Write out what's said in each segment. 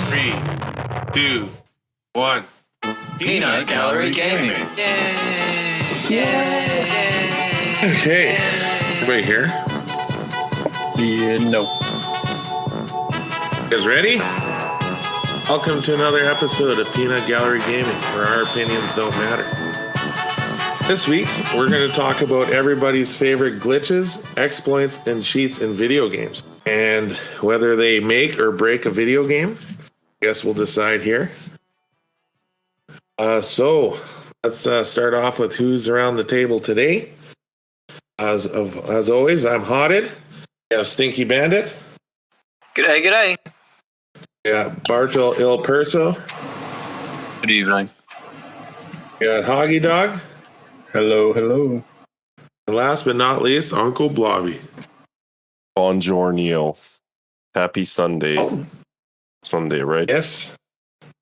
3, 2, 1. Peanut Gallery Gaming. Okay. Everybody here? Yeah, no. You guys ready? Welcome to another episode of Peanut Gallery Gaming, where our opinions don't matter. This week, we're going to talk about everybody's favorite glitches, exploits, and cheats in video games. And whether they make or break a video game, I guess we'll decide here. So let's start off with who's around the table today. As always, I'm Hotted. We have Stinky Bandit. G'day. Yeah, Bartel Il Perso. Good evening. We got Hoggy Dog. Hello. And last but not least, Uncle Blobby. Buongiorno. Happy Sunday. Oh. Sunday, right? Yes,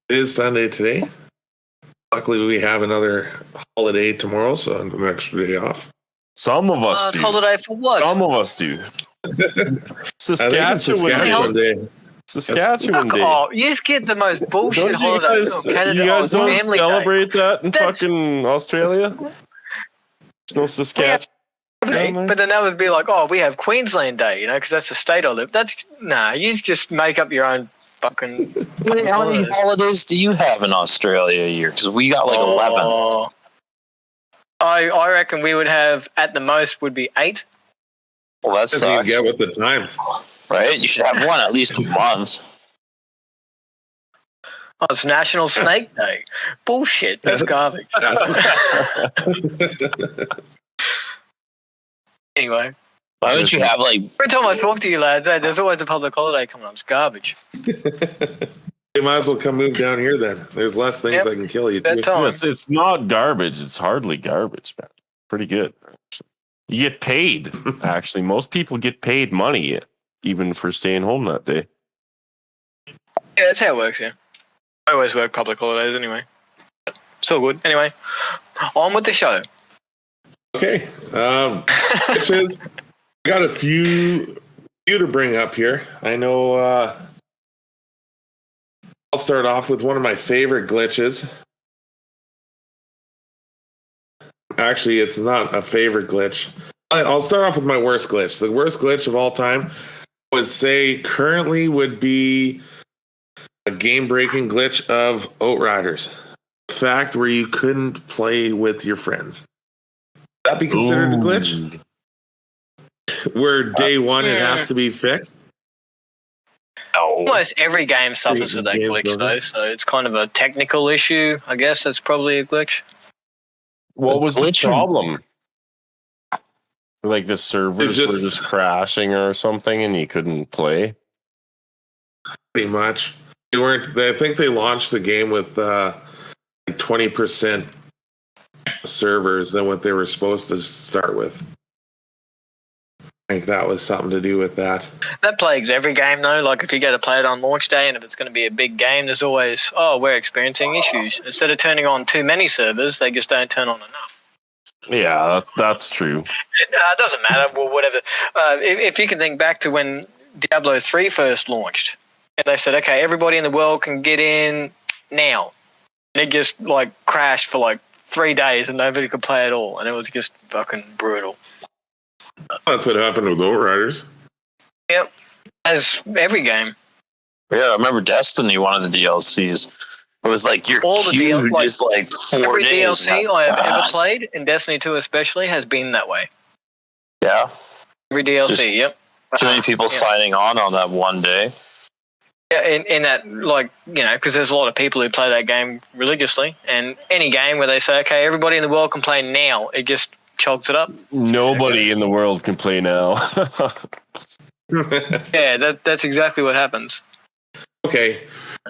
it is Sunday today. Luckily, we have another holiday tomorrow, so an extra day off. Some of us do. Holiday for what? Some of us do. Saskatchewan Day. Saskatchewan Day. Oh, you just get the most bullshit Don't you holiday. guys, Canada, you guys don't Family celebrate that in That's- fucking Australia? There's no Saskatchewan. Day. But then that would be like, we have Queensland Day, because that's the state I live. You just make up your own fucking. Wait, how many holidays do you have in Australia a year? Because we got like 11. I reckon we would have, at the most, would be 8. Well, that Doesn't even sucks, get with the times. right? You should have one at least a month. Oh, it's National Snake Day. Bullshit. That's garbage. Anyway. Why don't you have like? Every time I talk to you lads, there's always a public holiday coming up. It's garbage. You might as well come move down here then. There's less things Yep. that can kill you, That too. time. It's not garbage. It's hardly garbage, man. Pretty good. Actually. You get paid, actually. Most people get paid money even for staying home that day. Yeah, that's how it works, yeah. I always work public holidays anyway. But it's all good. Anyway, on with the show. Okay. Glitches. I got a few to bring up here. I know I'll start off with one of my favorite glitches. Actually, it's not a favorite glitch. I'll start off with my worst glitch. The worst glitch of all time, I would say currently would be a game-breaking glitch of Outriders. The fact where you couldn't play with your friends. Would that be considered a glitch? Where day one it has to be fixed? No. Almost every game suffers with that Game glitch, builder. though, so it's kind of a technical issue. I guess that's probably a glitch. What was the glitch- problem? Like the servers It were just crashing or something and you couldn't play? Pretty much. They weren't. I think they launched the game with like 20% servers than what they were supposed to start with. I think that was something to do with that. That plagues every game, though. Like, if you go to play it on launch day and if it's going to be a big game, there's always, we're experiencing issues. Instead of turning on too many servers, they just don't turn on enough. Yeah, that's true. It doesn't matter, well, whatever. If you can think back to when Diablo 3 first launched, and they said, okay, everybody in the world can get in now. And it just, crashed for, 3 days and nobody could play at all. And it was just fucking brutal. That's what happened with Outriders. Yep. As every game. Yeah, I remember Destiny, one of the DLCs. It was like your All the queue DLC, just like 4 Every days. DLC I have ever played, and Destiny 2 especially, has been that way. Yeah, Every DLC, Just yep. too many people signing on that one day. Yeah, in that, because there's a lot of people who play that game religiously, and any game where they say, okay, everybody in the world can play now, it just chalks it up. Nobody in the world can play now. Yeah, that's exactly what happens. Okay.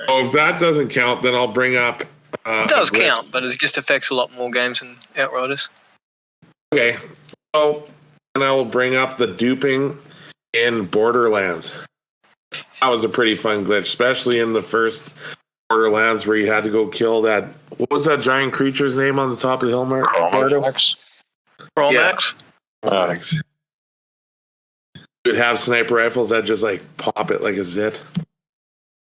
So if that doesn't count, then I'll bring up. It does a glitch. count, but it just affects a lot more games than Outriders. Okay. So, and I will bring up the duping in Borderlands. That was a pretty fun glitch, especially in the first Borderlands where you had to go kill that. What was that giant creature's name on the top of the hill, Mark? Chromax. Chromax? Chromax. You would have sniper rifles that just pop it like a zit.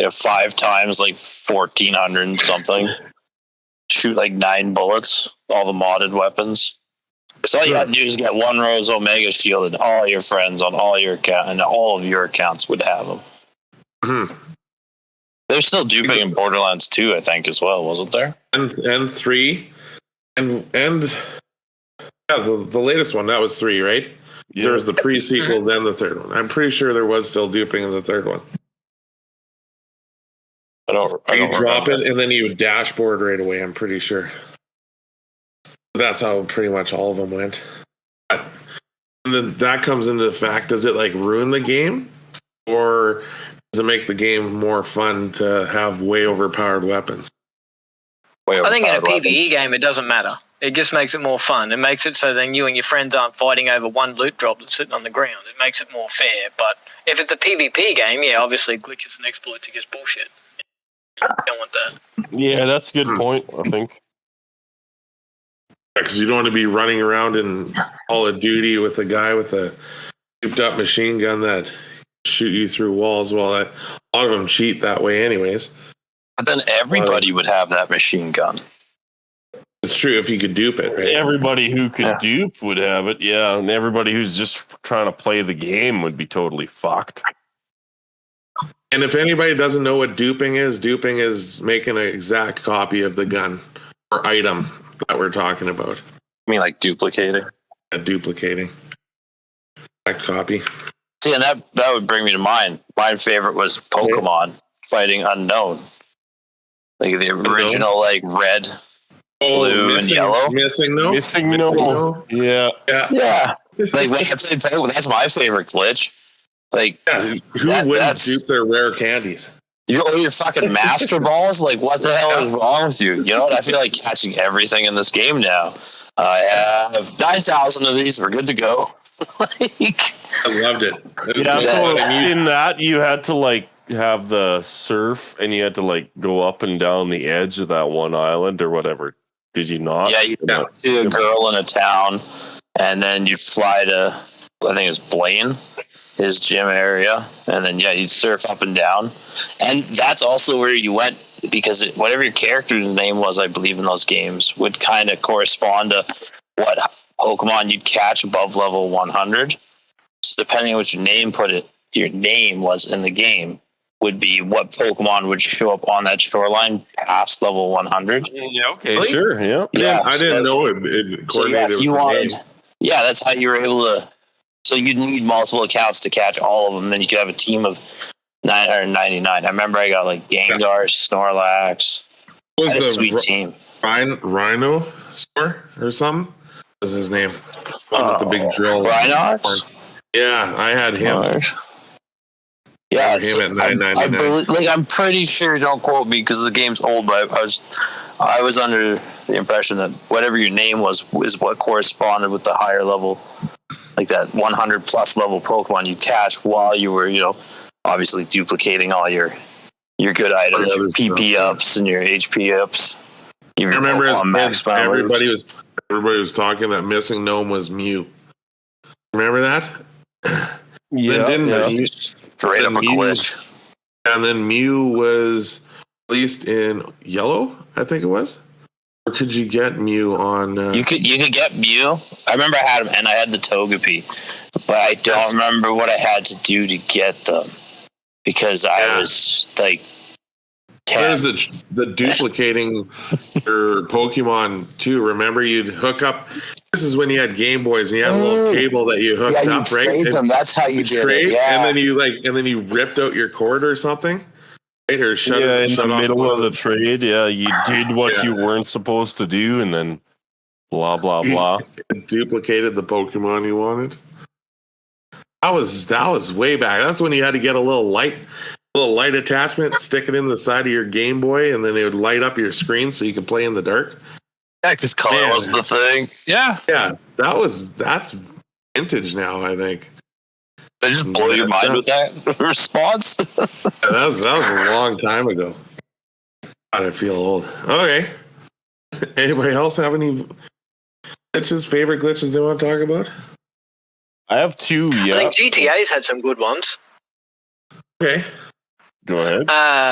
Yeah, 5 times like 1,400 and something. Shoot like 9 bullets. All the modded weapons. So all you had to do is get one Rose Omega Shield, and all your friends on all your account and all of your accounts would have them. There's still duping in Borderlands 2, I think, as well, wasn't there? And 3, and yeah, the latest one, that was 3, right? Yeah. There was the pre-sequel, then the third one. I'm pretty sure there was still duping in the third one. I don't drop remember. it and then you would dashboard right away. I'm pretty sure. That's how pretty much all of them went. And then that comes into the fact: does it like ruin the game, or does it make the game more fun to have way overpowered weapons? I think in a Overpowered PvE weapons. game, it doesn't matter. It just makes it more fun. It makes it so then you and your friends aren't fighting over one loot drop that's sitting on the ground. It makes it more fair. But if it's a PvP game, yeah, obviously glitches and exploits are just bullshit. You don't want that. Yeah, that's a good point, I think. Because you don't want to be running around in Call of Duty with a guy with a souped up machine gun that shoot you through walls. Well, a lot of them cheat that way, anyways. But then everybody would have that machine gun. It's true if you could dupe it, right? Everybody who could Yeah. dupe would have it, yeah. And everybody who's just trying to play the game would be totally fucked. And if anybody doesn't know what duping is making an exact copy of the gun or item that we're talking about. I mean, like duplicating. Duplicating. Exact copy. See, and that would bring me to mine. My favorite was Pokemon fighting Unknown. Like the original, like red. Blue and yellow? Missing no. Missing no. Yeah. Yeah. Like that's my favorite glitch. Like Yeah, who That- wouldn't that's- dupe their rare candies? your fucking master balls. Like what the hell is wrong with you? You know what? I feel like catching everything in this game now. I have 9,000 of these. We're good to go. Like, I loved it. Yeah, It's so fun. And you- in that you had to like have the surf and you had to like go up and down the edge of that one island or whatever. Did you not? yeah, you Yeah. see a girl in a town, and then you'd fly to, I think it's Blaine, his gym area, and then yeah, you'd surf up and down, and that's also where you went because whatever your character's name was, I believe in those games, would kind of correspond to what Pokemon you'd catch above level 100. So depending on what your name was in the game, would be what Pokemon would show up on that shoreline past level 100. Yeah, okay, Really? sure. Yeah. I didn't know it So coordinated yes, you with the wanted. name. Yeah, that's how you were able to. So you'd need multiple accounts to catch all of them. Then you could have a team of 999. I remember I got like Gengar, Snorlax. I Was had a the sweet team. Rhino store or something? What was his name? One with the big drill. Rhinox? Yeah, I had him. Yeah, I it's, him at I 999. I'm pretty sure. Don't quote me because the game's old. But I was under the impression that whatever your name was what corresponded with the higher level, like that 100 plus level Pokemon you catch while you were, obviously duplicating all your good items, Yeah, your PP ups and your HP ups. I remember as Pokemon kids, power. everybody was talking that missing gnome was Mew. Remember that? Yeah. Then didn't yeah. Mew- Straight up a Mew- glitch. And then Mew was released in yellow, I think it was. Or could you get Mew on? You could get Mew. I remember I had him, and I had the Togepi, but I don't Yes. remember what I had to do to get them because I was like 10. There's the duplicating your Pokemon too. Remember, you'd hook up. This is when you had Game Boys and you had a little cable that you hooked yeah, you up, right? trade And them. That's how you you did trade, it. Yeah. and then you ripped out your cord or something, right? Or shut Yeah, it in shut the off middle one of the trade, yeah, you did what Yeah. you weren't supposed to do, and then blah blah blah. duplicated the Pokemon you wanted. That was way back. That's when you had to get a little light attachment, stick it in the side of your Game Boy, and then it would light up your screen so you could play in the dark. Yeah, because color Man. was the thing. Yeah. Yeah, that's vintage now. I think I just blow your mind with that response. Yeah, that was a long time ago. God, I feel old. Okay. Anybody else have any glitches? Favorite glitches they want to talk about? I have two. I Yeah. think GTA's had some good ones. Okay. Go ahead.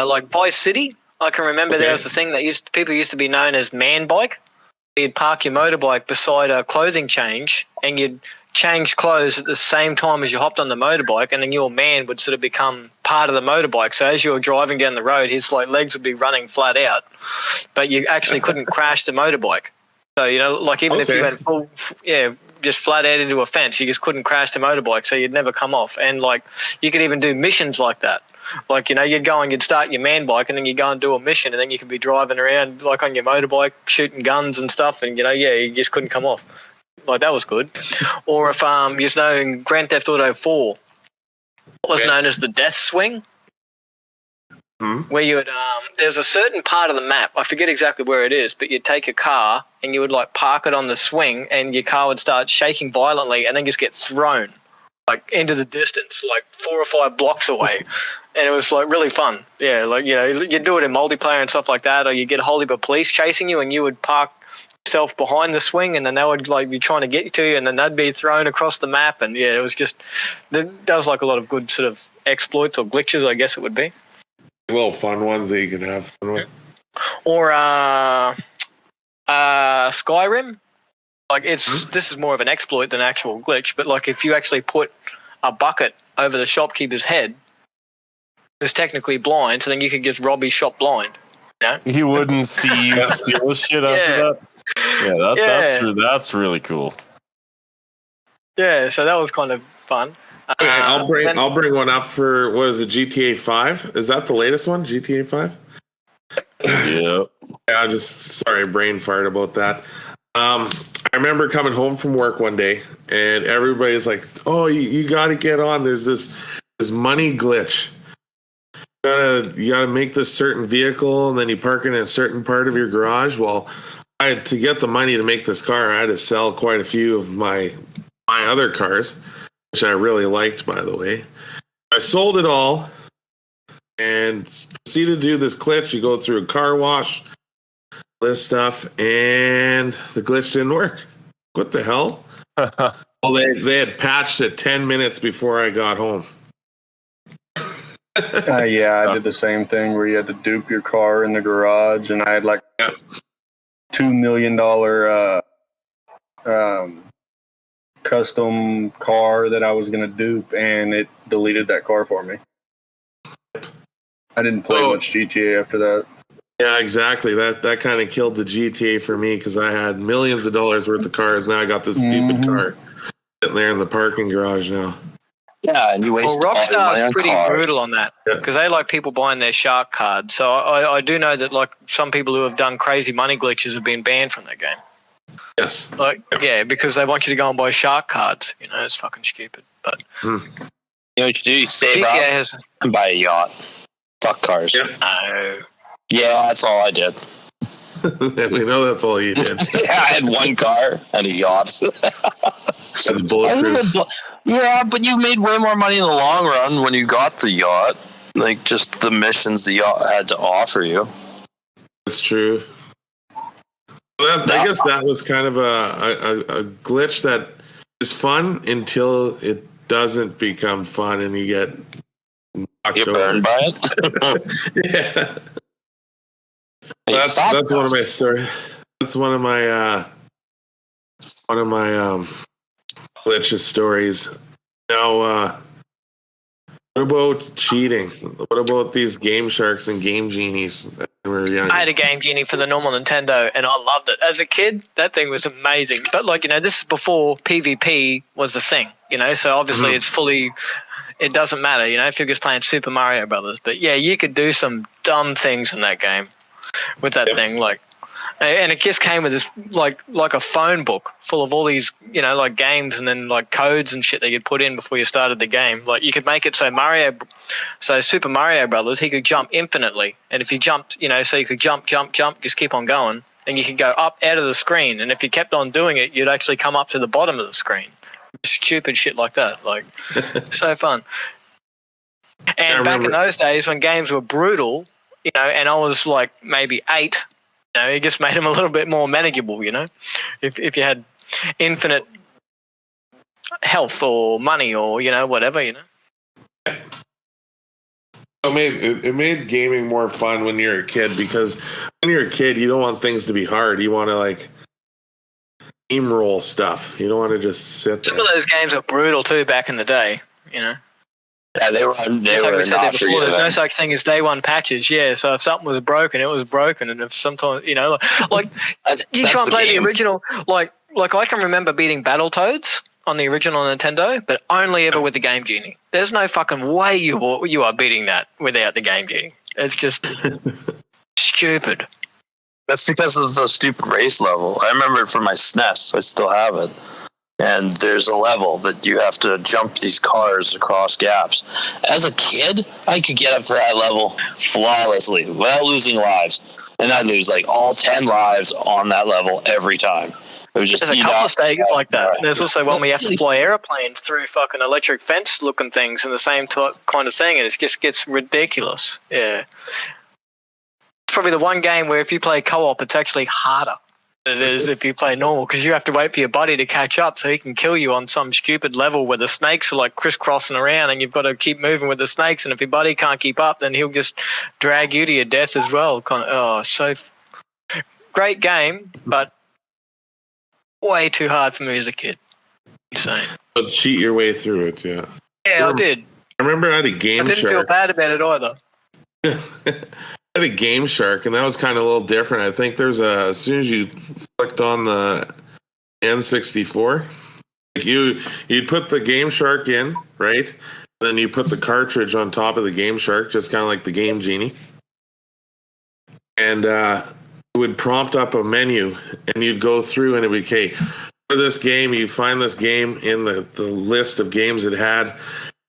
Like Vice City, I can remember there was a thing that people used to be known as man bike. You'd park your motorbike beside a clothing change, and you'd change clothes at the same time as you hopped on the motorbike, and then your man would sort of become part of the motorbike. So as you were driving down the road, his legs would be running flat out, but you actually couldn't crash the motorbike. So even if you went full, just flat out into a fence, you just couldn't crash the motorbike, so you'd never come off. And you could even do missions like that. You'd go and you'd start your man bike, and then you go and do a mission, and then you could be driving around on your motorbike, shooting guns and stuff, and you just couldn't come off. That was good. Or if in Grand Theft Auto 4, what was known as the Death Swing, where you would there's a certain part of the map, I forget exactly where it is, but you'd take a car and you would park it on the swing, and your car would start shaking violently, and then just get thrown into the distance, 4 or 5 blocks away. And it was really fun. Yeah, you'd do it in multiplayer and stuff like that, or you get a whole heap of police chasing you, and you would park yourself behind the swing, and then they would be trying to get to you, and then they'd be thrown across the map. And it was just that was a lot of good sort of exploits or glitches, I guess it would be. Little fun ones that you can have fun with. Or Skyrim. This is more of an exploit than actual glitch, but if you actually put a bucket over the shopkeeper's head, who's technically blind, so then you could just rob his shop blind. He wouldn't see you steal shit after that. Yeah, that's really cool. Yeah, so that was kind of fun. Okay, I'll bring one up for, what is it, GTA 5? Is that the latest one, GTA 5? Yeah. I'm just sorry, brain fart about that. I remember coming home from work one day, and everybody's like, "Oh, you got to get on. There's this money glitch. You gotta make this certain vehicle, and then you park it in a certain part of your garage." Well, to get the money to make this car, I had to sell quite a few of my other cars, which I really liked, by the way. I sold it all and proceeded to do this glitch. You go through a car wash, this stuff, and the glitch didn't work. What the hell? Well, they had patched it 10 minutes before I got home. I did the same thing where you had to dupe your car in the garage, and I had $2 million custom car that I was going to dupe, and it deleted that car for me. I didn't play much GTA after that. Yeah, exactly. That kind of killed the GTA for me, because I had millions of dollars worth of cars. Now I got this stupid car sitting there in the parking garage now. Yeah, and you waste Well, all your money Rockstar's on pretty cars. brutal on that, because they like people buying their shark cards. So I do know that some people who have done crazy money glitches have been banned from that game. Yes. Because they want you to go and buy shark cards. It's fucking stupid. But You know what you do? You save GTA up has. and buy a yacht. Fuck cars. Yep. No. Yeah, that's all I did. We know that's all you did. Yeah, I had one car and a yacht. And bulletproof. Yeah, but you made way more money in the long run when you got the yacht. Just the missions the yacht had to offer you. That's true. I guess that was kind of a glitch that is fun until it doesn't become fun and you get knocked Get over. burned by it. Yeah. That's one of my stories. That's one of my glitches stories. Now, what about cheating? What about these Game Sharks and Game Genies that were young? I had a Game Genie for the normal Nintendo, and I loved it. As a kid, that thing was amazing. But this is before PvP was the thing. So obviously it's fully. It doesn't matter. If you're just playing Super Mario Brothers. But yeah, you could do some dumb things in that game with that thing. And it just came with this like a phone book full of all these games and then codes and shit that you'd put in before you started the game. You could make it so Super Mario Brothers, he could jump infinitely, and if you jumped, so you could jump, just keep on going, and you could go up out of the screen, and if you kept on doing it, you'd actually come up to the bottom of the screen. Stupid shit like that, so fun. And back in those days when games were brutal, and I was maybe 8. It just made them a little bit more manageable, if you had infinite health or money or, whatever, It made gaming more fun when you're a kid, because when you're a kid, you don't want things to be hard. You want to like steamroll stuff. You don't want to just sit there. Some of those games are brutal too back in the day, you know. Yeah, they were Just like we said there not for before, you there's no then. such thing as day one patches. Yeah, so if something was broken, it was broken, and if sometimes, you know, like you That's try and play the game. original, like I can remember beating Battletoads on the original Nintendo, but only ever with the Game Genie. There's no fucking way you are beating that without the Game Genie. It's just stupid. That's because of the stupid race level. I remember it from my SNES. I still have it. And there's a level that you have to jump these cars across gaps. As a kid, I could get up to that level flawlessly without losing lives. And I'd lose like all 10 lives on that level every time. It was just There's a couple of stages like that. There's also one where you have to fly airplanes through fucking electric fence looking things and the same kind of thing, and it just gets ridiculous. Yeah. It's probably the one game where if you play co-op, it's actually harder than it is if you play normal, because you have to wait for your buddy to catch up so he can kill you on some stupid level where the snakes are like crisscrossing around and you've got to keep moving with the snakes, and if your buddy can't keep up, then he'll just drag you to your death as well. Great game, but way too hard for me as a kid. Insane. But cheat your way through it, yeah. Yeah, I did. I remember I had a Game I didn't feel Shark. bad about it either. I had a Game Shark, and that was kind of a little different. I think as soon as you flicked on the N64, you'd put the Game Shark in, right? Then you put the cartridge on top of the Game Shark, just kind of like the Game Genie. And it would prompt up a menu, and you'd go through, and it'd be, okay, for this game, you find this game in the list of games it had.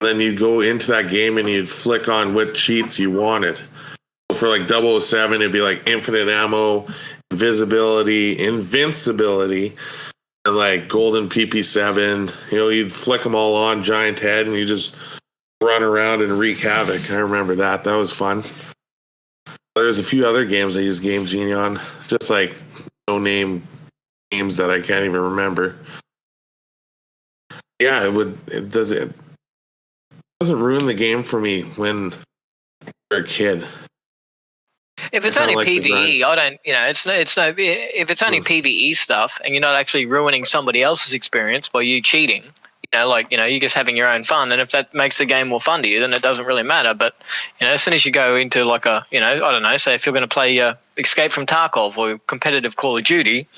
Then you'd go into that game, and you'd flick on what cheats you wanted. For like 007, it'd be like infinite ammo, invisibility, invincibility, and like golden PP7. You know, you'd flick them all on, giant head, and you just run around and wreak havoc. I remember that. That was fun. There's a few other games I used Game Genie on, just like no-name games that I can't even remember. Yeah, it doesn't ruin the game for me when you're a kid. If it's I only kinda like the PVE, I don't. You know, it's no. If it's only PVE stuff, and you're not actually ruining somebody else's experience by you cheating, you're just having your own fun. And if that makes the game more fun to you, then it doesn't really matter. But as soon as you go into like I don't know, say if you're going to play Escape from Tarkov or competitive Call of Duty,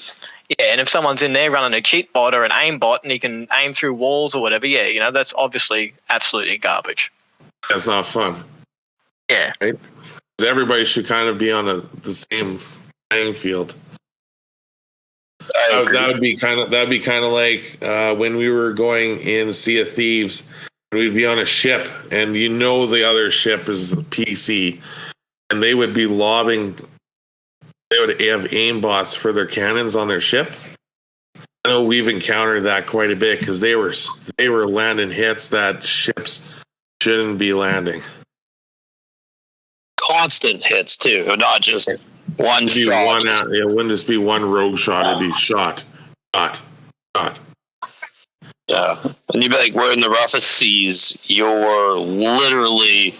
yeah, and if someone's in there running a cheat bot or an aim bot and he can aim through walls or whatever, yeah, that's obviously absolutely garbage. That's not fun. Yeah. Right? Everybody should kind of be on the same playing field. That'd be kind of like when we were going in Sea of Thieves, and we'd be on a ship, and the other ship is PC, and they would be lobbing. They would have aimbots for their cannons on their ship. I know we've encountered that quite a bit because they were landing hits that ships shouldn't be landing. Constant hits too, not just one shot. It wouldn't just be one rogue shot. It'd be shot. Yeah, and you'd be like, we're in the roughest seas. You're literally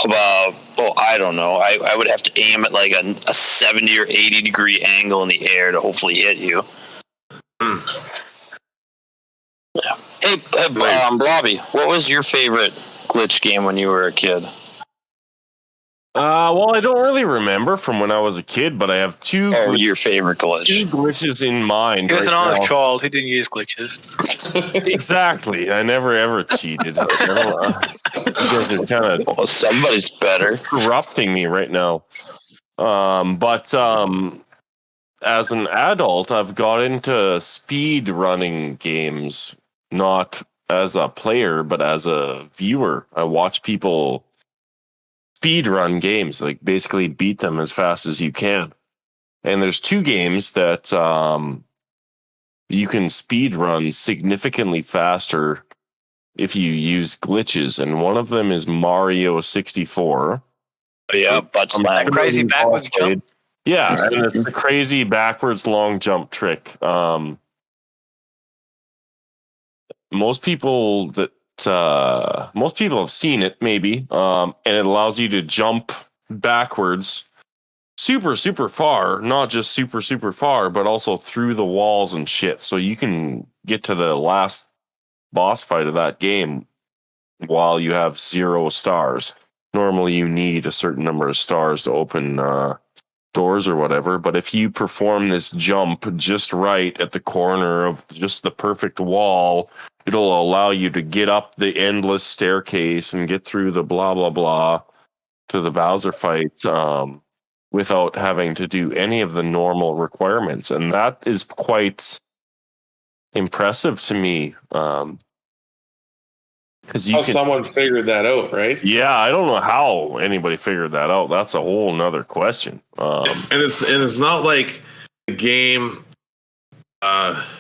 about, I don't know. I would have to aim at like a 70 or 80 degree angle in the air to hopefully hit you. Yeah. Hey, Blobby, what was your favorite glitch game when you were a kid? Well, I don't really remember from when I was a kid, but I have two your favorite glitch. two glitches in mind. He was right an honest now. child who didn't use glitches. Exactly. I never ever cheated. You guys are kind of Well, somebody's better. corrupting me right now. But as an adult, I've got into speed running games, not as a player, but as a viewer. I watch people speed run games, like basically beat them as fast as you can. And there's two games that you can speed run significantly faster if you use glitches, and one of them is Mario 64. Oh, yeah, butt slam. Crazy backwards jump. Yeah, and it's the crazy backwards long jump trick. Most people that most people have seen it, maybe. And it allows you to jump backwards super, super far, not just super, super far, but also through the walls and shit. So you can get to the last boss fight of that game while you have 0 stars. Normally you need a certain number of stars to open doors or whatever, but if you perform this jump just right at the corner of just the perfect wall, it'll allow you to get up the endless staircase and get through the blah blah blah to the Bowser fight without having to do any of the normal requirements. And that is quite impressive to me. Because someone figured that out, right? Yeah, I don't know how anybody figured that out. That's a whole nother question. And it's not like the game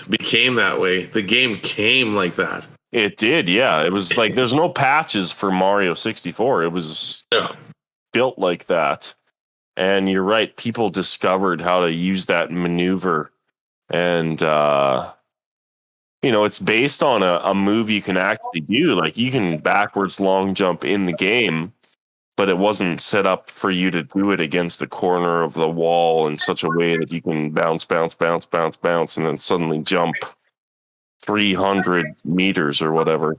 became that way. The game came like that. It did, yeah. It was like there's no patches for Mario 64. It was built like that. And you're right. People discovered how to use that maneuver, and it's based on a move you can actually do. Like you can backwards long jump in the game, but it wasn't set up for you to do it against the corner of the wall in such a way that you can bounce, bounce, bounce, bounce, bounce, and then suddenly jump 300 meters or whatever.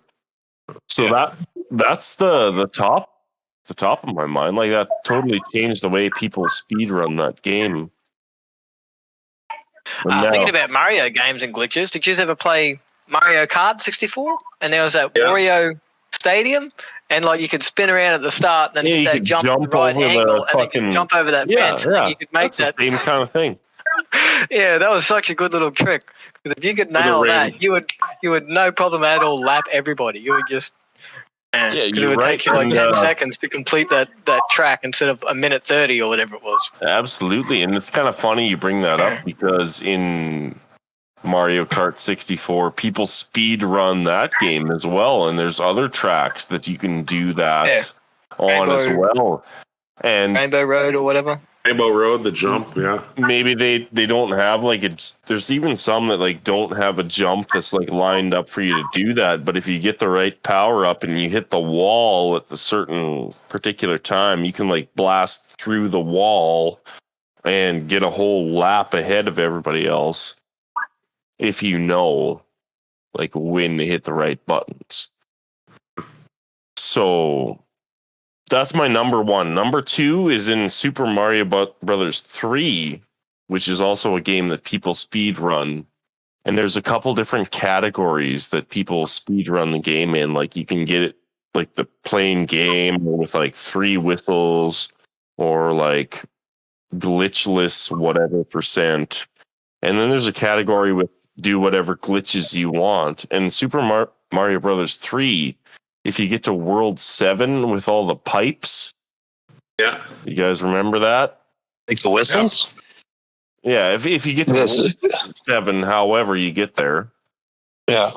So that's the top of my mind. Like that totally changed the way people speedrun that game. Thinking about Mario games and glitches, did you ever play Mario Kart 64? And there was that Wario Stadium, and like you could spin around at the start, and then hit that jump at the right angle, and then just jump over that fence, and then you could make that's the same kind of thing. Yeah, that was such a good little trick. Because if you could nail that, you would no problem at all lap everybody. You would just because it would take you like 10 seconds to complete that track instead of a minute 30 or whatever it was. Absolutely, and it's kind of funny you bring that up because in Mario Kart 64, people speed run that game as well, and there's other tracks that you can do that on as well. And Rainbow Road or whatever. Rainbow Road, the jump, yeah. Maybe they don't have like there's even some that like don't have a jump that's like lined up for you to do that. But if you get the right power up and you hit the wall at the certain particular time, you can like blast through the wall and get a whole lap ahead of everybody else if you know like when to hit the right buttons. So that's my number one. Number two is in Super Mario Brothers 3, which is also a game that people speed run. And there's a couple different categories that people speed run the game in. Like you can get it like the plain game with like 3 whistles or like glitchless whatever %. And then there's a category with do whatever glitches you want. And Super Mario Brothers 3, if you get to World 7 with all the pipes. Yeah. You guys remember that? Like the whistles? Yeah, if you get to World 7, however you get there. Yeah.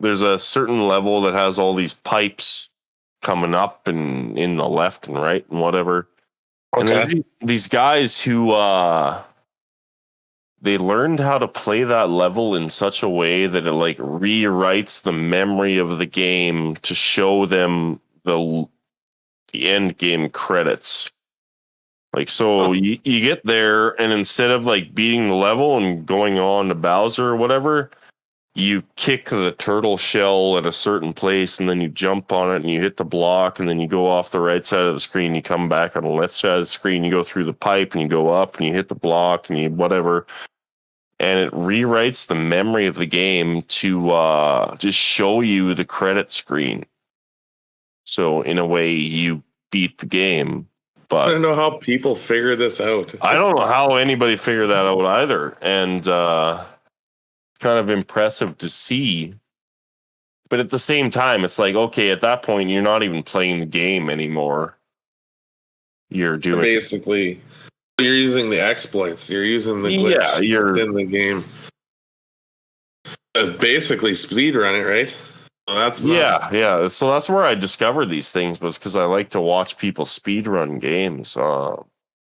There's a certain level that has all these pipes coming up and in the left and right and whatever. Okay. And these guys who they learned how to play that level in such a way that it like rewrites the memory of the game to show them the end game credits. Like, so you get there and instead of like beating the level and going on to Bowser or whatever, you kick the turtle shell at a certain place and then you jump on it and you hit the block and then you go off the right side of the screen, you come back on the left side of the screen, you go through the pipe and you go up and you hit the block and you whatever. And it rewrites the memory of the game to just show you the credit screen. So in a way, you beat the game. But I don't know how people figure this out. I don't know how anybody figured that out either. And it's kind of impressive to see. But at the same time, it's like, okay, at that point, you're not even playing the game anymore. You're doing basically... You're using the exploits. You're using the glitch in the game. Basically, speedrun it, right? Well, that's yeah. So that's where I discovered these things was because I like to watch people speedrun games.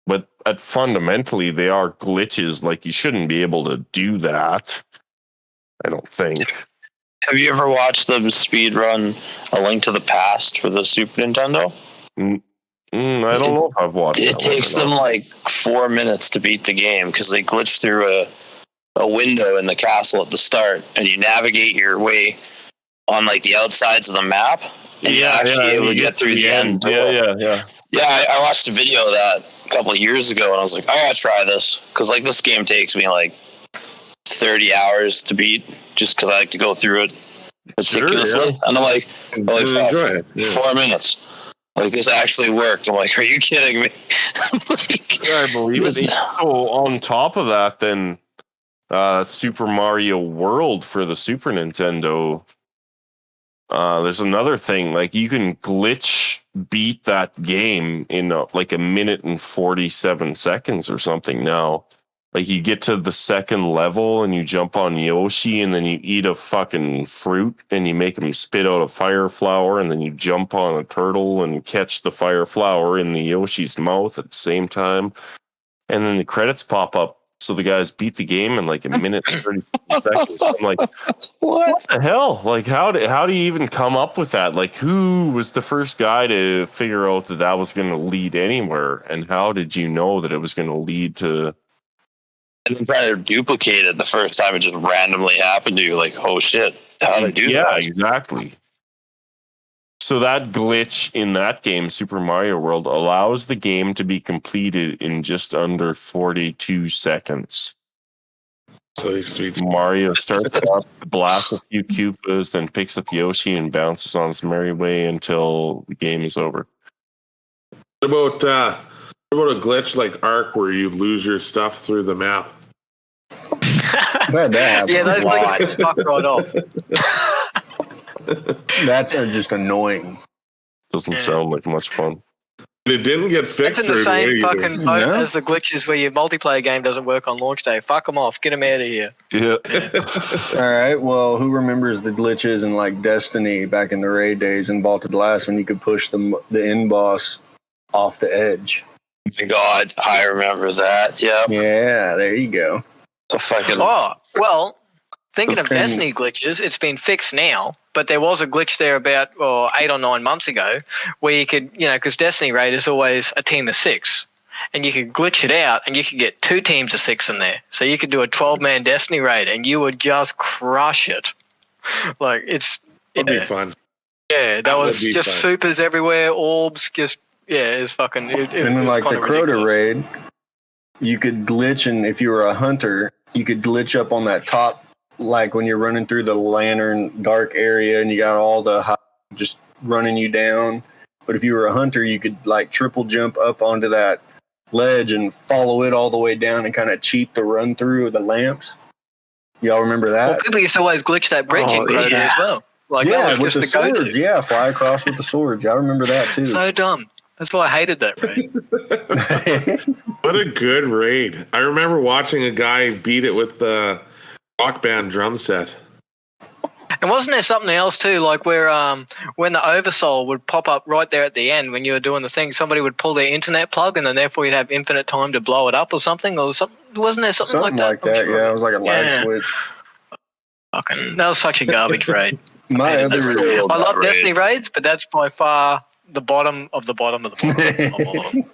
But fundamentally, they are glitches. Like you shouldn't be able to do that. I don't think. Have you ever watched them speed run A Link to the Past for the Super Nintendo? I don't know if I've watched It that takes one or them not. like 4 minutes to beat the game because they glitch through a window in the castle at the start, and you navigate your way on like the outsides of the map, and you're actually able to get through the end. Yeah. Yeah, I watched a video of that a couple of years ago, and I was like, I gotta try this because like this game takes me like 30 hours to beat just because I like to go through it meticulously, and I'm like, holy fuck, Enjoy it. Yeah. 4 minutes. Like this actually worked. I'm like, are you kidding me? I believe it. So on top of that, then Super Mario World for the Super Nintendo. There's another thing, like you can glitch beat that game in like a minute and 47 seconds or something now. Like you get to the second level and you jump on Yoshi and then you eat a fucking fruit and you make him spit out a fire flower and then you jump on a turtle and catch the fire flower in the Yoshi's mouth at the same time. And then the credits pop up. So the guys beat the game in like a minute and 30 seconds. I'm like, what the hell? Like, how do you even come up with that? Like, who was the first guy to figure out that that was going to lead anywhere? And how did you know that it was going to lead to? And then trying to duplicate it the first time it just randomly happened to you, like, oh shit, how did I do that? Yeah, exactly. So that glitch in that game, Super Mario World, allows the game to be completed in just under 42 seconds. So sweet. Mario starts up, blasts a few Koopas, then picks up Yoshi and bounces on his merry way until the game is over. What about a glitch like Ark where you lose your stuff through the map? Yeah, those Lot. things fuck right off. That's just annoying. Doesn't sound like much fun. It didn't get It's fixed in the right same away either. fucking boat No. as the glitches where your multiplayer game doesn't work on launch day. Fuck them off. Get them out of here. Yeah. All right. Well, who remembers the glitches in like Destiny back in the raid days in Vault of Glass when you could push the end boss off the edge? God, I remember that. Yeah. Yeah, there you go. The fucking Oh, well, thinking of Okay. Destiny glitches, it's been fixed now, but there was a glitch there about 8 or 9 months ago where you could, because Destiny raid is always a team of 6, and you could glitch it out and you could get 2 teams of 6 in there. So you could do a 12-man Destiny raid and you would just crush it. Like, it's... That'd yeah. be fun. Yeah, that That was would be just fun. supers everywhere, orbs, just it's fucking. And then like the Crota raid, you could glitch, and if you were a hunter, you could glitch up on that top, like when you're running through the lantern dark area, and you got all the just running you down. But if you were a hunter, you could like triple jump up onto that ledge and follow it all the way down and kind of cheat the run through of the lamps. Y'all remember Well, that? people used to always glitch that bridge in Crota as well. Like that was with just the the go-to. swords. Yeah, fly across with the swords. I remember that too. So dumb. That's why I hated that raid. What a good raid. I remember watching a guy beat it with the Rock Band drum set. And wasn't there something else too, like where when the Oversoul would pop up right there at the end when you were doing the thing, somebody would pull their internet plug and then therefore you'd have infinite time to blow it up or something? Or something? Wasn't there something like that? I'm sure. Yeah, it was like a light Yeah. switch. Fucking, that was such a garbage raid. My hated that other raid. I love raid. Destiny raids, but that's by far the bottom of the bottom of the bottom. of the bottom.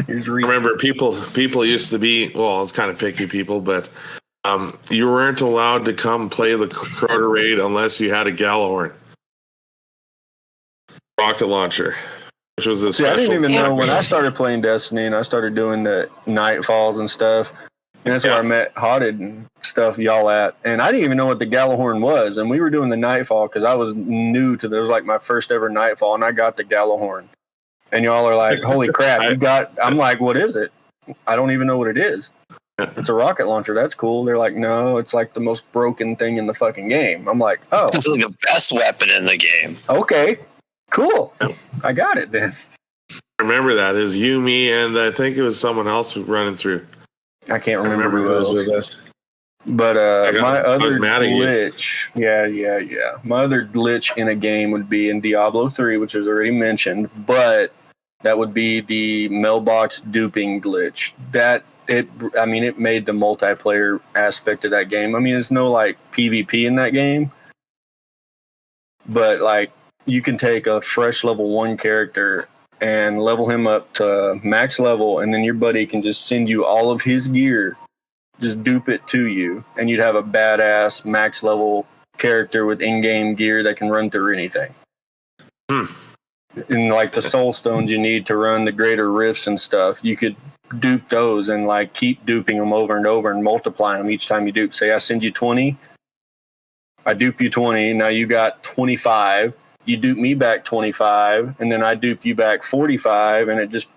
Here's I remember people used to be, well, it's kind of picky people, but you weren't allowed to come play the Crota raid unless you had a Gallahorn rocket launcher, which was a See, I special. didn't even know when I started playing Destiny and I started doing the Nightfalls and stuff. And that's where I met Hotted and stuff, y'all at. And I didn't even know what the Gallahorn was. And we were doing the Nightfall because I was new to this. It was like my first ever Nightfall, and I got the Gallahorn. And y'all are like, holy crap, you got. I'm like, what is it? I don't even know what it is. It's a rocket launcher. That's cool. They're like, no, it's like the most broken thing in the fucking game. I'm like, oh, it's like the best weapon in the game. okay, cool. I got it then. I remember that. It was you, me, and I think it was someone else running through. I can't I remember remember who who was else. with us. But my I was other mad at you. glitch, yeah. My other glitch in a game would be in Diablo 3, which is already mentioned, but that would be the mailbox duping glitch. It made the multiplayer aspect of that game. I mean, there's no like PvP in that game, but like you can take a fresh level 1 character and level him up to max level, and then your buddy can just send you all of his gear, just dupe it to you, and you'd have a badass max level character with in-game gear that can run through anything. And like the soul stones you need to run the greater rifts and stuff, you could dupe those and like keep duping them over and over and multiply them each time you dupe. Say I send you 20, I dupe you 20, now you got 25, you dupe me back 25, and then I dupe you back 45, and it just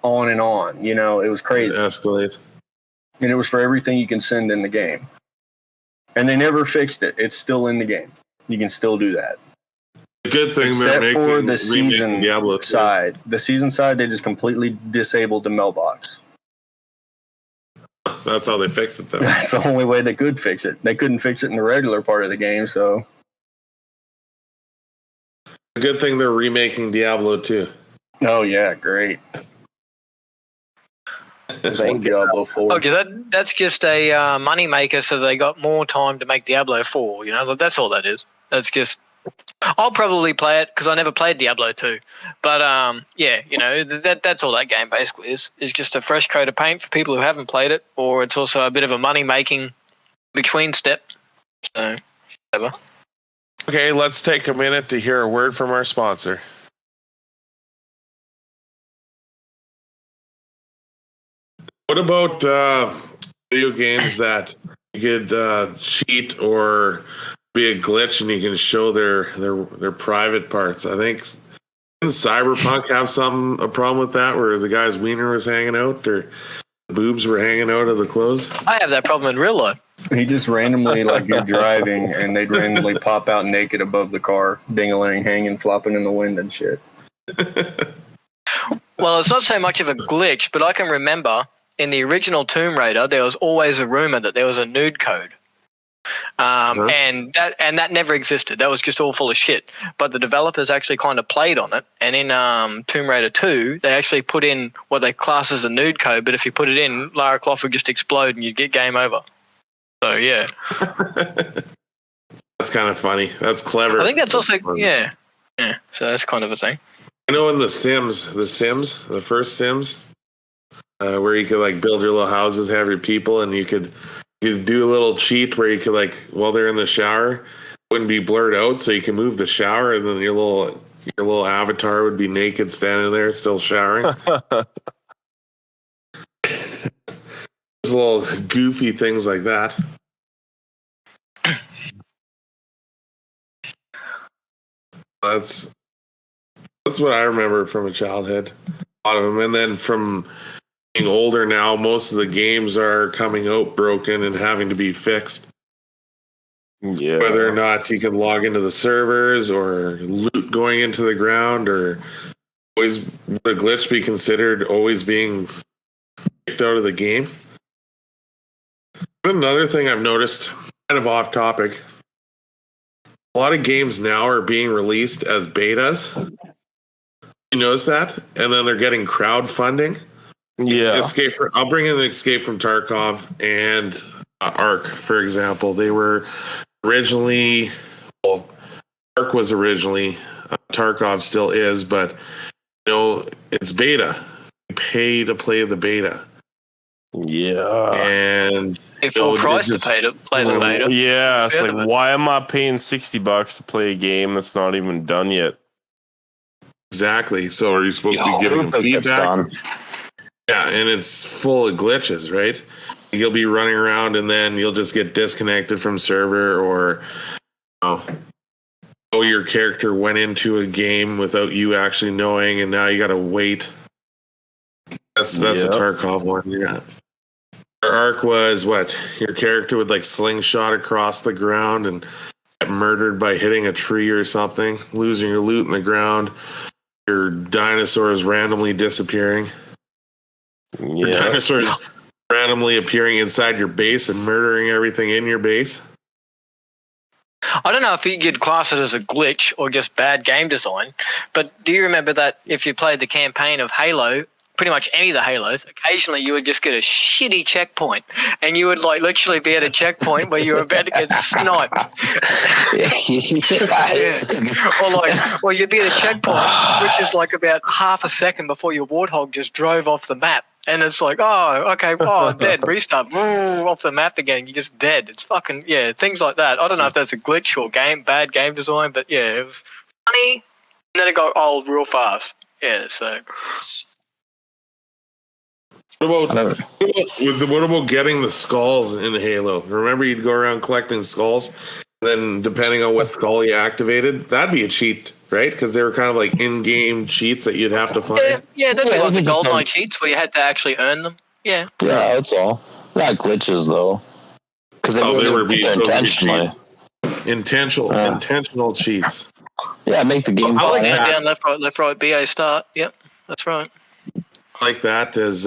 on and on. You know, it was crazy. It escalates. And it was for everything you can send in the game. And they never fixed it. It's still in the game. You can still do that. The good thing Except they're for making the season Diablo 2. side. The season side, they just completely disabled the mailbox. That's how they fix it, though. That's the only way they could fix it. They couldn't fix it in the regular part of the game, so. The good thing they're remaking Diablo 2. Oh, yeah, great. Thank Diablo 4. Okay, that's just a money maker, so they got more time to make Diablo 4. You know, that's all that is. That's just. I'll probably play it because I never played Diablo 2. But yeah, you know, that's all that game basically is just a fresh coat of paint for people who haven't played it, or it's also a bit of a money making between step. So, whatever. Okay, let's take a minute to hear a word from our sponsor. What about video games that you could cheat or be a glitch and you can show their private parts? I think didn't Cyberpunk have a problem with that, where the guy's wiener was hanging out or the boobs were hanging out of the clothes? I have that problem in real life. He just randomly, like you're driving, and they'd randomly pop out naked above the car, ding-a-ling, hanging, flopping in the wind and shit. Well, it's not so much of a glitch, but I can remember in the original Tomb Raider, there was always a rumor that there was a nude code. And that never existed. That was just all full of shit. But the developers actually kind of played on it. And in Tomb Raider 2, they actually put in what they class as a nude code. But if you put it in, Lara Croft would just explode and you'd get game over. So, yeah. That's kind of funny. That's clever. I think that's also, yeah. So that's kind of a thing. I know in the first Sims, where you could like build your little houses, have your people, and you could do a little cheat where you could, like, while they're in the shower, wouldn't be blurred out, so you can move the shower, and then your little avatar would be naked standing there still showering. Just little goofy things like that. That's what I remember from a childhood. A lot of them, and then from being older now, most of the games are coming out broken and having to be fixed. Yeah. Whether or not you can log into the servers or loot going into the ground, or always would a glitch be considered always being kicked out of the game? Another thing I've noticed, kind of off topic, a lot of games now are being released as betas. You notice that? And then they're getting crowdfunding. Yeah. I'll bring in Escape from Tarkov and Ark, for example. They were originally, Ark was originally, Tarkov still is, but it's beta. You pay to play the beta. Yeah. And full price to pay to play the beta. Yeah, it's like, why am I paying $60 to play a game that's not even done yet? Exactly. So are you supposed to be giving them feedback? Yeah, and it's full of glitches, right? You'll be running around and then you'll just get disconnected from server, or your character went into a game without you actually knowing, and now you got to wait. That's a Tarkov one. Yeah. Ark was what? Your character would like slingshot across the ground and get murdered by hitting a tree or something, losing your loot in the ground. Your dinosaurs randomly disappearing. Your dinosaurs randomly appearing inside your base and murdering everything in your base. I don't know if you'd class it as a glitch or just bad game design, but do you remember that if you played the campaign of Halo, pretty much any of the Halos, occasionally you would just get a shitty checkpoint, and you would like literally be at a checkpoint where you were about to get sniped. Or you'd be at a checkpoint, which is like about half a second before your Warthog just drove off the map. And it's like, oh, okay, dead, restart, off the map again, you're just dead. It's fucking, things like that. I don't know if that's a glitch or bad game design, but yeah, it was funny, and then it got old real fast. Yeah, so. What about getting the skulls in Halo? Remember, you'd go around collecting skulls, and then depending on what skull you activated, that'd be a cheat, right? Because they were kind of like in-game cheats that you'd have to find. Yeah, that'd be like the GoldenEye cheats where you had to actually earn them. Yeah. Yeah, that's all. Not glitches though, because they were intentionally. Intentional cheats. Yeah, make the game. I like that. Down, left, right, BA start. Yep, that's right. Like that as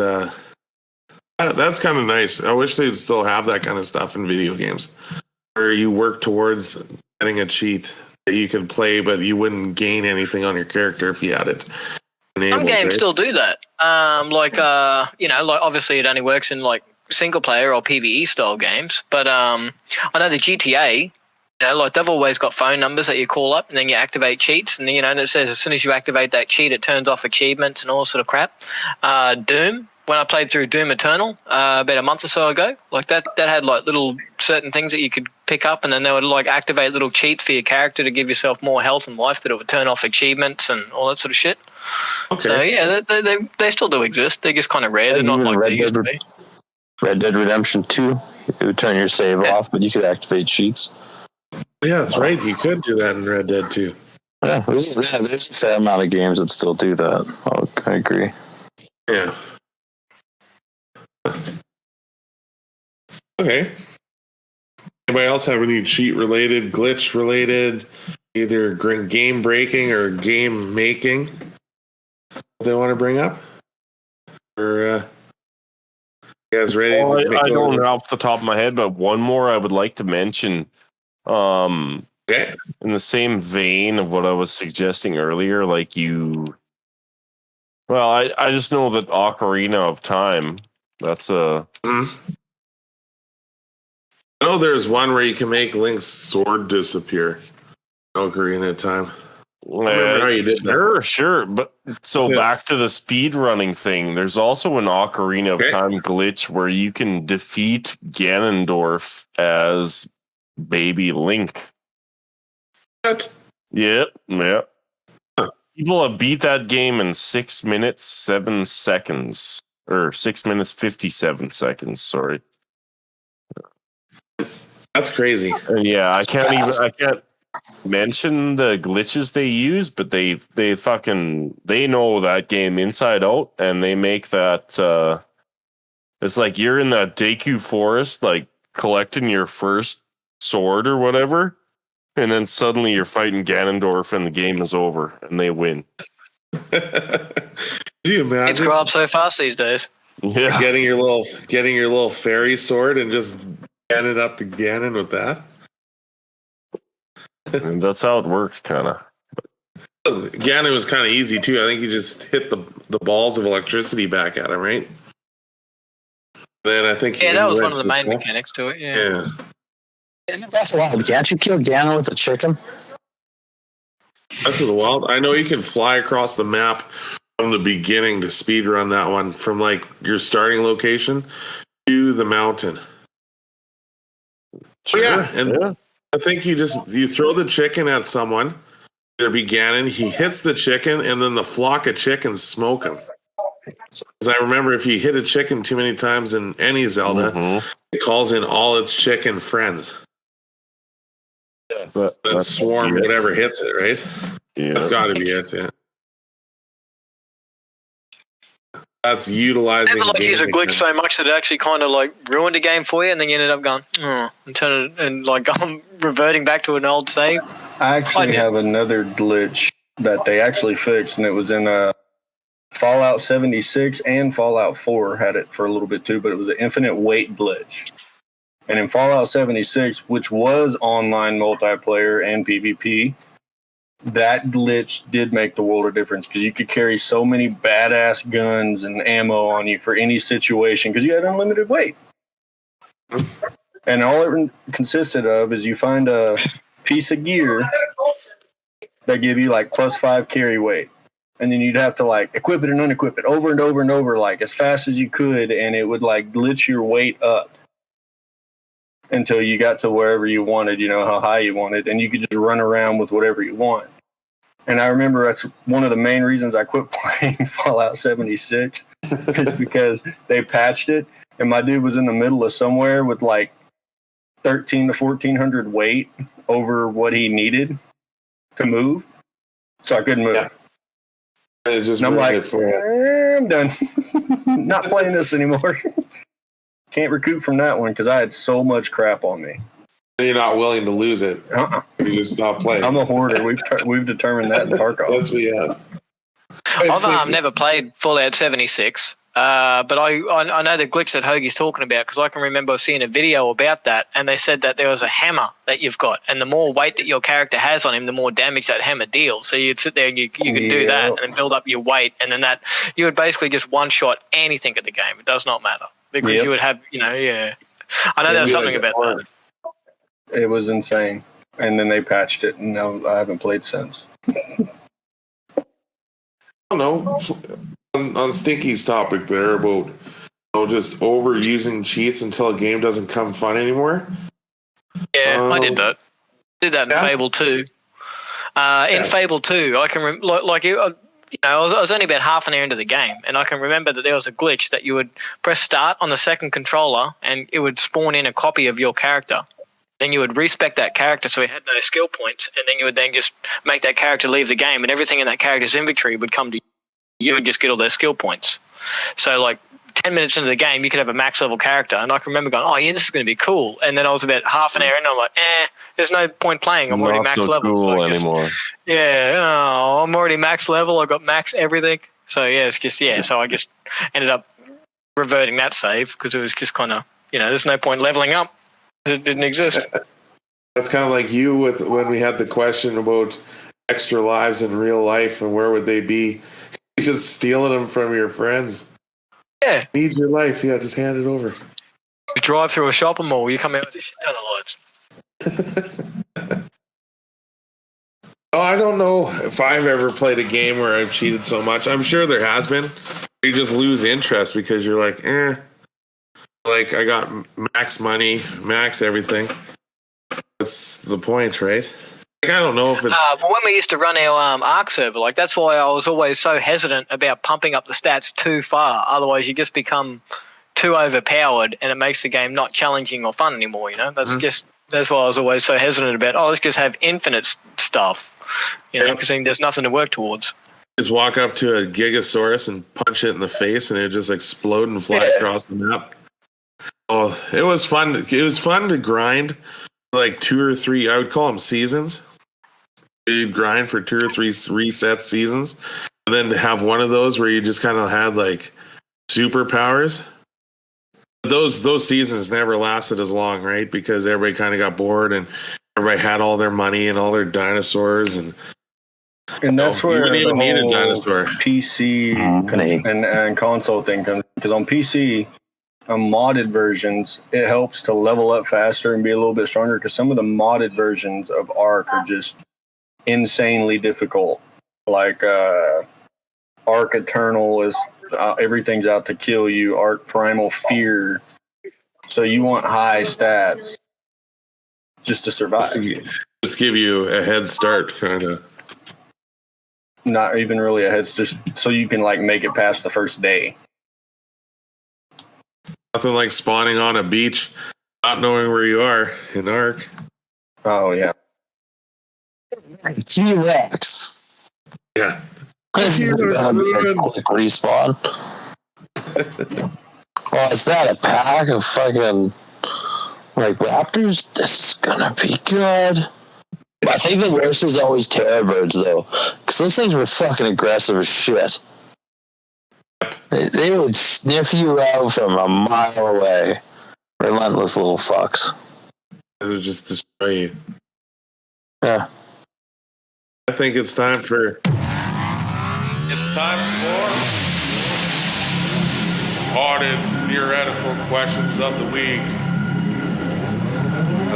that's kind of nice. I wish they'd still have that kind of stuff in video games, where you work towards getting a cheat that you could play, but you wouldn't gain anything on your character if you had it enabled. Some games still do that. Like obviously it only works in like single player or PvE style games, but I know the GTA. Like they've always got phone numbers that you call up, and then you activate cheats, and and it says as soon as you activate that cheat, it turns off achievements and all sort of crap. Doom, when I played through Doom Eternal about a month or so ago, like that had like little certain things that you could pick up, and then they would like activate little cheats for your character to give yourself more health and life, but it would turn off achievements and all that sort of shit. Okay. So yeah, they still do exist. They're just kind of rare. They're not like they used to be. Red Dead Redemption 2, it would turn your save off, but you could activate cheats. Yeah, that's right. You could do that in Red Dead 2. Yeah, there's a fair amount of games that still do that. I agree. Yeah. Okay. Anybody else have any cheat-related, glitch-related, either game breaking or game making they want to bring up? Or you guys ready? I don't know off the top of my head, but one more I would like to mention. Okay. In the same vein of what I was suggesting earlier, I just know that Ocarina of Time, that's a... Mm-hmm. I know there's one where you can make Link's sword disappear. Ocarina of Time. I remember how you did that. Sure. But so back to the speed running thing, there's also an Ocarina of Time glitch where you can defeat Ganondorf as Baby Link. What? Yep. Huh. People have beat that game in 6 minutes 7 seconds, or 6 minutes 57 seconds. Sorry. That's crazy. Yeah, I can't mention the glitches they use, but they know that game inside out, and they make that. It's like you're in that Deku forest, like collecting your first sword or whatever, and then suddenly you're fighting Ganondorf and the game is over and they win. Do you imagine? Kids grow up so fast these days. Yeah, getting your little fairy sword and just getting it up to Ganon with that. And that's how it works, kind of. Ganon was kind of easy too. I think you just hit the balls of electricity back at him, right? Then I think that was one of the main mechanics to it. Yeah. That's wild. Can't you kill Ganon with a chicken? That's the wild. I know you can fly across the map from the beginning to speed run that one from like your starting location to the mountain. Sure. Yeah. I think you throw the chicken at someone. There'd be Ganon. He hits the chicken, and then the flock of chickens smoke him. Because I remember if you hit a chicken too many times in any Zelda, it calls in all its chicken friends. That swarm, whatever hits it, right? Yeah. That's got to be it. Yeah. That's utilizing. Never use a glitch so much that it actually kind of like ruined a game for you, and then you ended up going and turn it and like reverting back to an old save. I actually have another glitch that they actually fixed, and it was in Fallout 76 and Fallout 4 had it for a little bit too, but it was an infinite wait glitch. And in Fallout 76, which was online multiplayer and PvP, that glitch did make the world of difference because you could carry so many badass guns and ammo on you for any situation because you had unlimited weight. And all it consisted of is you find a piece of gear that give you like +5 carry weight. And then you'd have to like equip it and unequip it over and over and over, like as fast as you could. And it would like glitch your weight up until you got to wherever you wanted, you know, how high you wanted. And you could just run around with whatever you want. And I remember that's one of the main reasons I quit playing Fallout 76 is because they patched it. And my dude was in the middle of somewhere with like 1,300 to 1,400 weight over what he needed to move. So I couldn't move. Yeah. It's just And I'm like, I'm done. Not playing this anymore. Can't recoup from that one because I had so much crap on me. You're not willing to lose it. You just stop playing. I'm a hoarder. We've determined that in Tarkov. That's what we have. I've never played Fallout 76, but I know the glitch that Hoagie's talking about because I can remember seeing a video about that, and they said that there was a hammer that you've got, and the more weight that your character has on him, the more damage that hammer deals. So you'd sit there and you could do that and then build up your weight, and then that you would basically just one-shot anything at the game. It does not matter because you would have, I know there was something about that. It was insane. And then they patched it, and now I haven't played since. I don't know. On Stinky's topic there about just overusing cheats until a game doesn't come fun anymore. Yeah, I did that. Did that in Fable 2. In Fable 2, I can I was only about half an hour into the game, and I can remember that there was a glitch that you would press start on the second controller, and it would spawn in a copy of your character. Then you would respec that character so he had no skill points, and then you would then just make that character leave the game, and everything in that character's inventory would come to you. You would just get all their skill points. So like 10 minutes into the game, you could have a max level character, and I can remember going, oh yeah, this is going to be cool. And then I was about half an hour in, and I'm like, there's no point playing. I'm already max level. Cool so anymore. I'm already max level. I got max everything. So yeah, it's just So I just ended up reverting that save because it was just kind of there's no point leveling up. It didn't exist. That's kind of like you with when we had the question about extra lives in real life and where would they be? You're just stealing them from your friends. Yeah. Need your life. Yeah, just hand it over. You drive through a shopping mall, you come out with a shit ton of lives. Oh, I don't know if I've ever played a game where I've cheated so much. I'm sure there has been. You just lose interest because you're like, like I got max money, max everything. That's the point, right? Like, I don't know if it's... But when we used to run our Arc server, like that's why I was always so hesitant about pumping up the stats too far. Otherwise, you just become too overpowered, and it makes the game not challenging or fun anymore. That's why I was always so hesitant about. Let's just have infinite stuff, because then there's nothing to work towards. Just walk up to a Gigasaurus and punch it in the face, and it just explode and fly across the map. Oh, it was fun. It was fun to grind like 2 or 3. I would call them seasons. You'd grind for 2 or 3 reset seasons, and then to have one of those where you just kind of had like superpowers. Those seasons never lasted as long, right? Because everybody kind of got bored, and everybody had all their money and all their dinosaurs, and that's where you wouldn't even need a whole dinosaur. PC and console thing comes, because on PC, modded versions, it helps to level up faster and be a little bit stronger, because some of the modded versions of Ark are just insanely difficult. Like Ark Eternal is everything's out to kill you. Ark Primal Fear, so you want high stats just to survive. Just give you a head start, kind of. Not even really a head, just so you can like make it past the first day. Nothing like spawning on a beach, not knowing where you are in Ark. Oh yeah. T-Rex. Yeah. Quick respawn. Oh, is that a pack of fucking like raptors? This is gonna be good. I think the worst was always terror birds though, because those things were fucking aggressive as shit. They would sniff you out from a mile away. Relentless little fucks. They would just destroy you. Yeah. I think it's time for Haunted Theoretical Questions of the Week.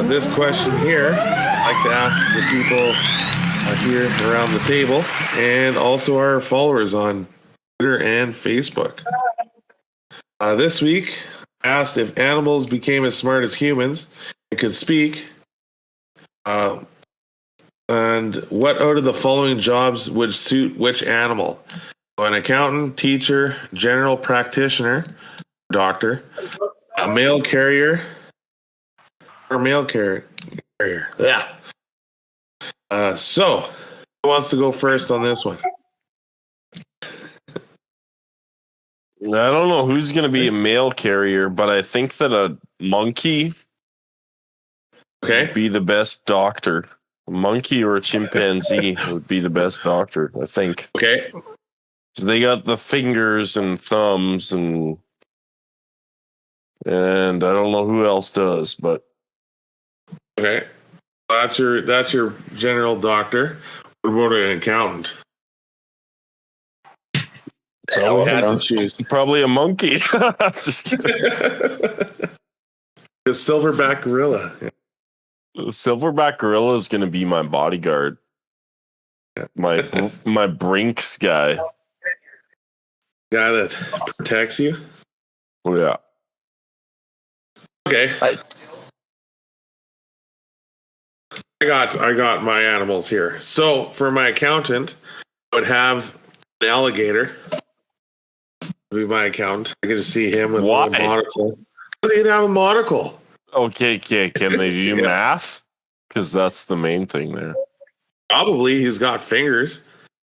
This question here, I'd like to ask the people here around the table and also our followers on Twitter and Facebook. This week, I asked if animals became as smart as humans and could speak, and what out of the following jobs would suit which animal? An accountant, teacher, general practitioner, doctor, a mail carrier, or mail carrier. Yeah. So, who wants to go first on this one? I don't know who's going to be a mail carrier, but I think that a monkey would be the best doctor. A monkey or a chimpanzee would be the best doctor, I think. Okay. So they got the fingers and thumbs and I don't know who else does, but okay. That's your general doctor. What about an accountant? so Had to choose. probably a monkey. Just kidding. The silverback gorilla. The silverback gorilla is going to be my bodyguard. My Brinks guy. Guy that protects you. Oh, yeah. Okay. I got my animals here. So for my accountant, I would have an alligator. Be my accountant. I get to see him with a little monocle. He'd have a monocle. Okay. Can they do math? Because that's the main thing there. Probably he's got fingers.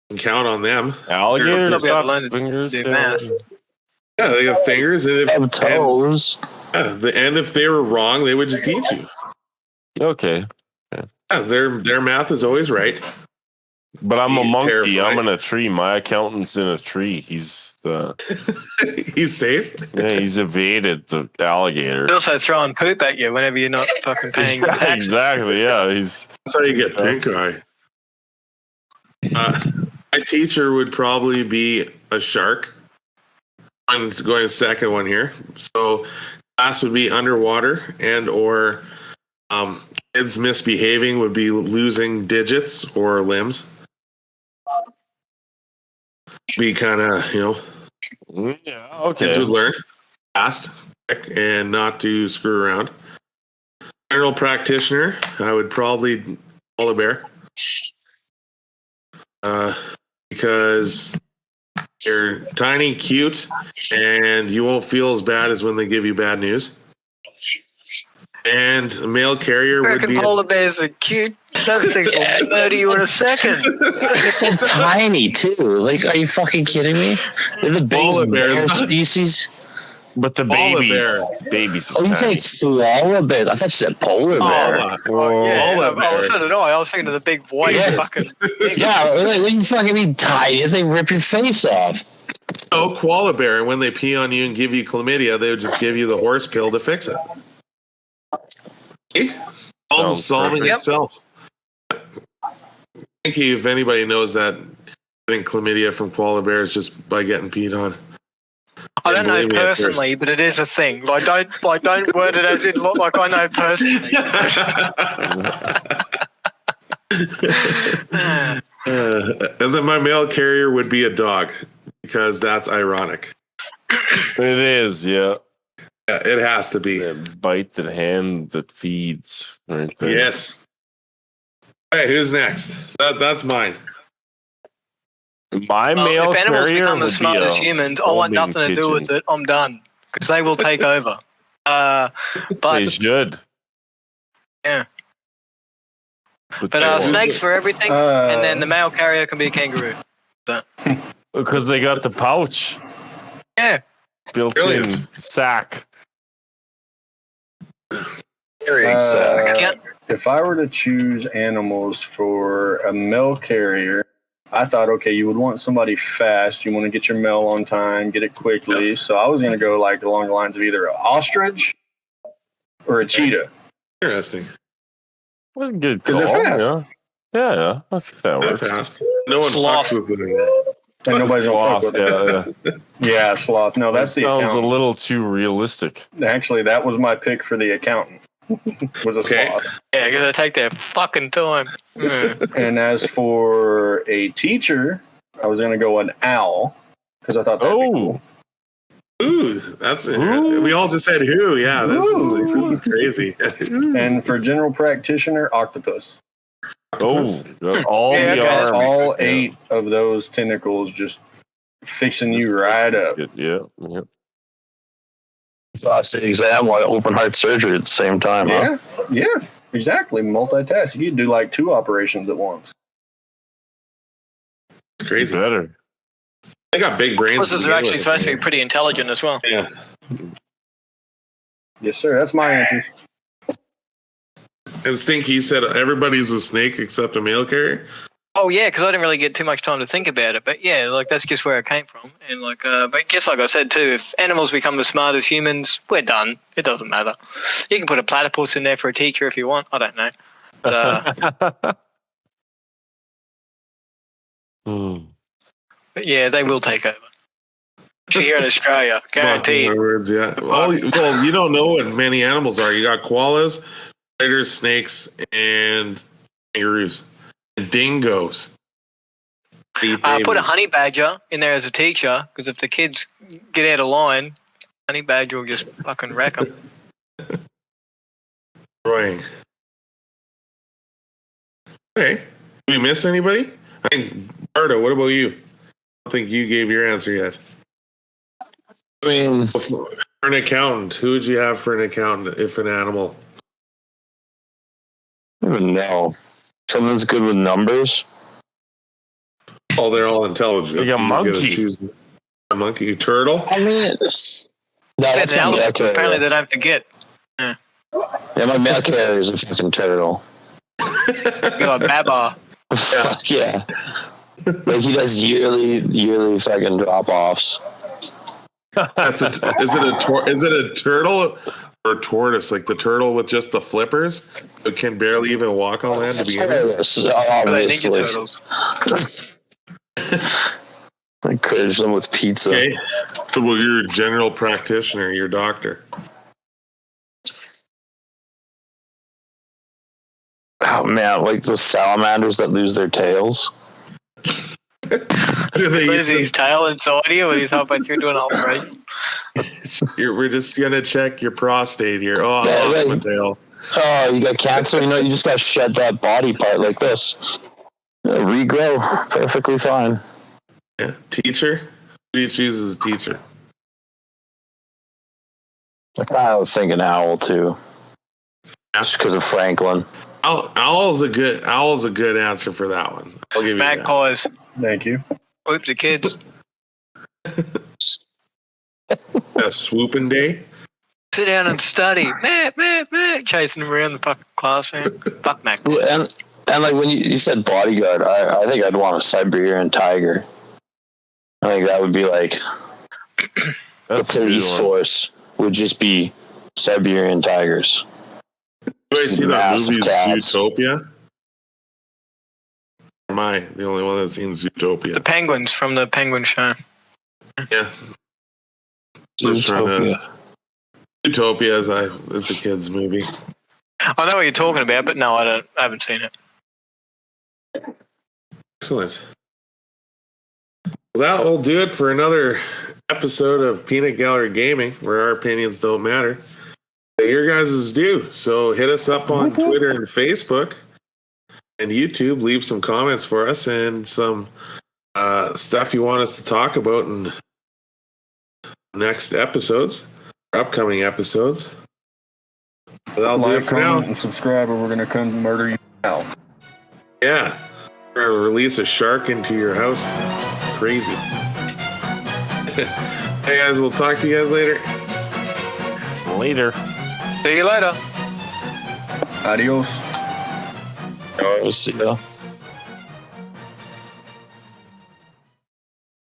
You can count on them. Alligators They'll be able to have learn to fingers. do yeah. math. Yeah, they got fingers. And Have toes. and if they were wrong, they would just teach you. Okay. Yeah, their math is always right. But I'm a monkey. Terrifying. I'm in a tree. My accountant's in a tree. He's He's safe. he's evaded the alligator. They're also throwing poop at you whenever you're not fucking paying your taxes. Exactly. Yeah. He's That's how you get pink eye. My teacher would probably be a shark. I'm going second one here. So class would be underwater and or kids misbehaving would be losing digits or limbs. Be kind of, yeah. Okay. kids would learn fast and not to screw around. General practitioner, I would probably polar bear. Because they're tiny, cute, and you won't feel as bad as when they give you bad news. And a mail carrier would American be polar bears are cute. Those things will murder you in a second. They're so tiny too. Like, are you fucking kidding me? They're the Polar biggest bears. bear species. But the Polar babies. Oh, you say koala bear? I thought you said polar bear. Yeah, Polar bear. so did I. I was thinking of the big white Yes. fucking thing. Yeah, like, what you fucking mean tiny? They rip your face off. Oh, koala bear. And when they pee on you and give you chlamydia, they would just give you the horse pill to fix it. See? Sounds Solving perfect. itself. Thank you. If anybody knows that getting chlamydia from koala bears just by getting peed on. I don't know Blame me at first. personally, but it is a thing. Like, don't word it as it look like I know personally. And then my mail carrier would be a dog because that's ironic. It is. Yeah. Yeah, it has to be. That bite the hand that feeds. Right there. Yes. Hey, who's next? That's mine. My Well, mail if animals carrier become would as smart be as a humans, I want homing nothing to do with pigeon. it. I'm done because they will take over. They But should. Yeah. But snakes for everything, and then the mail carrier can be a kangaroo. because they got the pouch Yeah. built-in Brilliant. sack. Can't- If I were to choose animals for a mail carrier, I thought, okay, you would want somebody fast. You want to get your mail on time, get it quickly. So I was going to go like along the lines of either an ostrich or a cheetah. Interesting. That's a good 'Cause call. they're fast. Yeah. Yeah, I think that That works. fast. No one Sloth. fucks with it. And nobody's gonna fuck Sloth, with it. yeah. Yeah, sloth. No, that's That the sounds a accountant. little too realistic. Actually, that was my pick for the accountant. Was a Okay. sloth. Yeah, because they take their fucking time. And as for a teacher, I was gonna go an owl because I thought that'd be cool. Ooh, that's Ooh. we all just said who. Yeah, this is crazy. And for general practitioner, octopus. Oh, all Yeah, the okay, that's arms. All 8 of those tentacles just fixing you right up. Yeah. Prostate exam while open heart surgery at the same time. Huh? Yeah, exactly. Multitask. You can do like 2 operations at once. It's crazy. Better. They got big brains. Octopuses are actually supposed to be pretty intelligent as well. Yeah. Yes, sir. That's my answers. And Stinky, you said everybody's a snake except a mail carrier. Oh yeah, because I didn't really get too much time to think about it. But yeah, like that's just where it came from. And like, but just like I said too, if animals become as smart as humans, we're done. It doesn't matter. You can put a platypus in there for a teacher if you want. I don't know. But, but yeah, they will take over. Especially here in Australia, guaranteed. My words, yeah. Well, you don't know what many animals are. You got koalas, spiders, snakes, and kangaroos, and dingoes. Put a honey badger in there as a teacher, because if the kids get out of line, honey badger will just fucking wreck them. Right. Okay. Did we miss anybody? I think Bardo, what about you? I don't think you gave your answer yet. I mean, For an accountant, who would you have for an accountant if an animal? I don't even know. Something that's good with numbers. Oh, they're all intelligent. Like a You just gotta monkey. choose a monkey. Turtle? I mean, that's my mail Apparently carrier. they don't forget. Yeah, my mail carrier is a fucking turtle. Be like Baba. Fuck yeah. Like he does yearly fucking drop offs. Is it a turtle or a tortoise? Like the turtle with just the flippers who can barely even walk on land to begin with? Or they Ninja Obviously. Turtles. I encourage them with pizza. Okay. Well, you're a general practitioner, you're a doctor. Oh man, like those salamanders that lose their tails. Lose his tail inside you when he's halfway through doing an operation. We're just gonna check your prostate here. Oh, I Yeah, lost right. my tail. Oh, you got cancer? You know, you just got to shed that body part like this. Regrow. Perfectly fine. Yeah. Teacher? Who do you choose as a teacher? I kind of think an owl too. Just because of Franklin. Owl's a good answer for that one. I'll give you that. Magpies. Thank you. Whoop the kids. A swooping day. Sit down and study. Chasing them around the fucking class, man. Fuck magpies. Yeah, and like when you said bodyguard, I think I'd want a Siberian tiger. I think that would be like That's the a good police one. force would just be Siberian tigers. Do I see that Massive movie cats. Zootopia? Or am I the only one that's seen Zootopia? The penguins from the Penguin Show. Yeah. Just trying to- Zootopia. Zootopia it's a kid's movie. I know what you're talking about, but no, I haven't seen it. Excellent. Well, that will do it for another episode of Peanut Gallery Gaming, where our opinions don't matter. Your guys' do. So hit us up on Twitter and Facebook and YouTube. Leave some comments for us and some stuff you want us to talk about in next episodes, or upcoming episodes. But that'll do it Like, for now. comment, and subscribe, or we're gonna come murder you now. Yeah. Or release a shark into your house. Crazy. Hey guys, we'll talk to you guys later. Later. See you later. Adios. Oh, see ya.